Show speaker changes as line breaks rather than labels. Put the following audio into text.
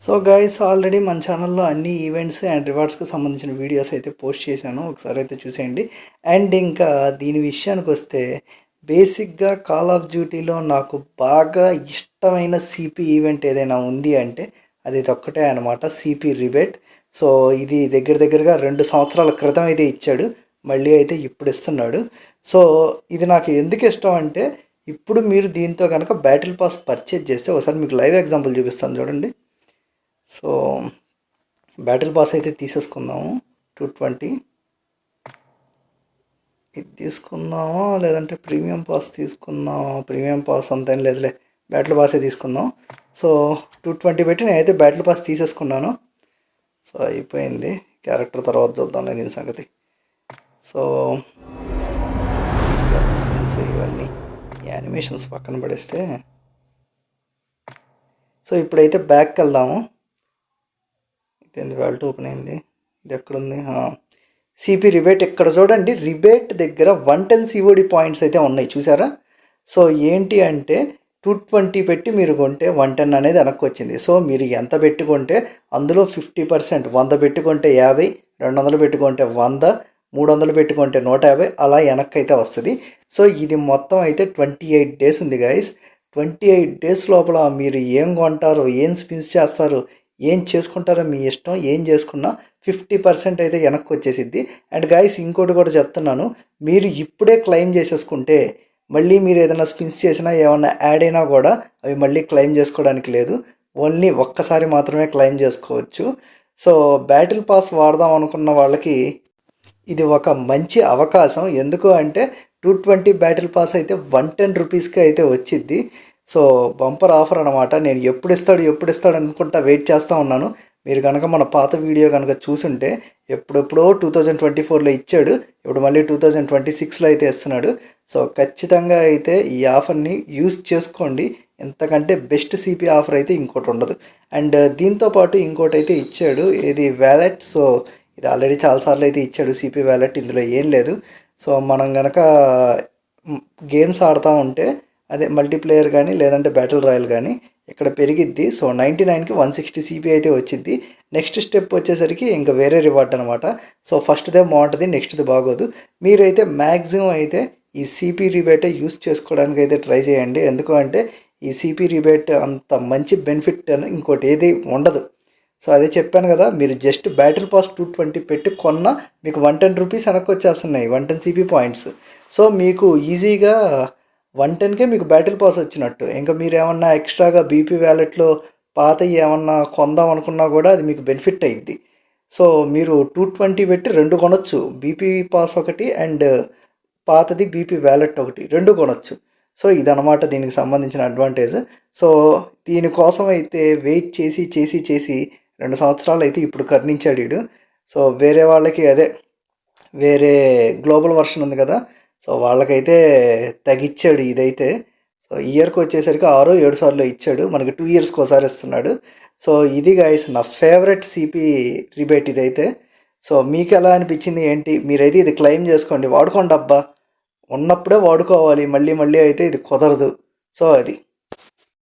So guys already మన ఛానల్లో అన్ని ఈవెంట్స్ అండ్ రివార్డ్స్కి సంబంధించిన వీడియోస్ అయితే పోస్ట్ చేశాను, ఒకసారి అయితే చూసేయండి. అండ్ ఇంకా దీని విషయానికి వస్తే బేసిక్గా కాల్ ఆఫ్ డ్యూటీలో నాకు బాగా ఇష్టమైన సిపి ఈవెంట్ ఏదైనా ఉంది అంటే అది ఒక్కటే అనమాట, సిపి రిబేట్. సో ఇది దగ్గర దగ్గరగా 2 సంవత్సరాల క్రితం అయితే ఇచ్చాడు, మళ్ళీ అయితే ఇప్పుడు ఇస్తున్నాడు. సో ఇది నాకు ఎందుకు ఇష్టం అంటే, ఇప్పుడు మీరు దీంతో కనుక బ్యాటిల్ పాస్ పర్చేజ్ చేస్తే, ఒకసారి మీకు లైవ్ ఎగ్జాంపుల్ చూపిస్తాను చూడండి. సో బ్యాటిల్ పాస్ అయితే తీసేసుకుందాము. 220 ఇది తీసుకుందామా లేదంటే ప్రీమియం పాస్ తీసుకుందామా? ప్రీమియం పాస్ అంతేం లేదులే, బ్యాటిల్ పాసే తీసుకుందాం. సో 220 పెట్టి నేనైతే బ్యాటిల్ పాస్ తీసేసుకున్నాను. సో అయిపోయింది, క్యారెక్టర్ తర్వాత చూద్దాంలే దీని సంగతి. సో ఇవన్నీ యానిమేషన్స్ పక్కన పడేస్తే, సో ఇప్పుడైతే బ్యాక్కి వెళ్దాము. ఇదేంది వాల్ట్ ఓపెన్ అయింది, ఇది ఎక్కడుంది? సిపి రిబేట్ ఇక్కడ చూడండి. రిబేట్ దగ్గర 110 సిఓడి పాయింట్స్ అయితే ఉన్నాయి, చూసారా? సో ఏంటి అంటే 220 పెట్టి మీరు కొంటే 110 అనేది వెనక్కి వచ్చింది. సో మీరు ఎంత పెట్టుకుంటే అందులో 50%, 100 పెట్టుకుంటే 50, 200 పెట్టుకుంటే 100, 300 పెట్టుకుంటే 150 అలా వెనక్కి అయితే వస్తుంది. సో ఇది మొత్తం అయితే 28 డేస్ ఉంది గైస్. 28 డేస్ లోపల మీరు ఏం కొంటారో, ఏం స్పిన్స్ చేస్తారో, ఏం చేసుకుంటారో మీ ఇష్టం. ఏం చేసుకున్నా 50% అయితే వెనక్కి వచ్చేసిద్ది. అండ్ గైస్ ఇంకోటి కూడా చెప్తున్నాను, మీరు ఇప్పుడే క్లెయిమ్ చేసేసుకుంటే మళ్ళీ మీరు ఏదైనా స్పిన్స్ చేసినా ఏమన్నా యాడ్ అయినా కూడా అవి మళ్ళీ క్లెయిమ్ చేసుకోవడానికి లేదు, ఓన్లీ ఒక్కసారి మాత్రమే క్లెయిమ్ చేసుకోవచ్చు. సో బ్యాటిల్ పాస్ వాడదాం అనుకున్న వాళ్ళకి ఇది ఒక మంచి అవకాశం. ఎందుకు అంటే 220 బ్యాటిల్ పాస్ అయితే 110 రూపీస్కి అయితే వచ్చిద్ది. సో బంపర్ ఆఫర్ అనమాట. నేను ఎప్పుడు ఇస్తాడు అనుకుంటా వెయిట్ చేస్తూ ఉన్నాను. మీరు కనుక మన పాత వీడియో కనుక చూసుంటే ఎప్పుడెప్పుడో 2024లో ఇచ్చాడు, ఇప్పుడు మళ్ళీ 2026లో అయితే ఇస్తున్నాడు. సో ఖచ్చితంగా అయితే ఈ ఆఫర్ని యూజ్ చేసుకోండి. ఎంతకంటే బెస్ట్ సిపి ఆఫర్ అయితే ఇంకోటి ఉండదు. అండ్ దీంతోపాటు ఇంకోటి అయితే ఇచ్చాడు, ఇది వ్యాలెట్. సో ఇది ఆల్రెడీ చాలాసార్లు అయితే ఇచ్చాడు సిపి వ్యాలెట్, ఇందులో ఏం లేదు. సో మనం కనుక గేమ్స్ ఆడుతూ ఉంటే, అదే మల్టీప్లేయర్ కానీ లేదంటే బ్యాటిల్ రాయల్ కానీ ఇక్కడ పెరిగిద్ది. సో 99కి 160 సిపి అయితే వచ్చిద్ది. నెక్స్ట్ స్టెప్ వచ్చేసరికి ఇంకా వేరే రివార్డ్ అనమాట. సో ఫస్ట్దే బాగుంటుంది, నెక్స్ట్ది బాగోదు. మీరైతే మ్యాక్సిమం అయితే ఈ సిపి రిబేటే యూస్ చేసుకోవడానికి అయితే ట్రై చేయండి. ఎందుకు అంటే ఈ సిపి రిబేట్ అంత మంచి బెనిఫిట్ అని ఇంకోటి ఏది ఉండదు. సో అదే చెప్పాను కదా, మీరు జస్ట్ బ్యాటిల్ పాస్ 220 పెట్టి కొన్న మీకు 110 రూపీస్ వెనక్కి వచ్చేస్తున్నాయి, 110 సిపి పాయింట్స్. సో మీకు ఈజీగా 110కే మీకు బ్యాటిల్ పాస్ వచ్చినట్టు. ఇంకా మీరు ఏమన్నా ఎక్స్ట్రాగా బీపీ వ్యాలెట్లో పాత ఏమన్నా కొందాం అనుకున్నా కూడా అది మీకు బెనిఫిట్ అయ్యిద్ది. సో మీరు 220 పెట్టి 2 కొనొచ్చు, బీపీ పాస్ ఒకటి అండ్ పాతది బీపీ వ్యాలెట్ ఒకటి, 2 కొనొచ్చు. సో ఇదనమాట దీనికి సంబంధించిన అడ్వాంటేజ్. సో దీనికోసం అయితే వెయిట్ చేసి 2 సంవత్సరాలు అయితే ఇప్పుడు కర్ణించాడు వీడు. సో వేరే వాళ్ళకి అదే వేరే గ్లోబల్ వర్షన్ ఉంది కదా, సో వాళ్ళకైతే తగ్గిచ్చాడు ఇదైతే. సో ఇయర్కి వచ్చేసరికి 6-7 సార్లు ఇచ్చాడు, మనకి 2 ఇయర్స్కి ఒకసారి ఇస్తున్నాడు. సో ఇది గైస్ నా ఫేవరెట్ సిపి రిబేట్ ఇదైతే. సో మీకు ఎలా అనిపించింది ఏంటి? మీరైతే ఇది క్లెయిమ్ చేసుకోండి, వాడుకోండి అబ్బా, ఉన్నప్పుడే వాడుకోవాలి, మళ్ళీ అయితే ఇది కుదరదు. సో అది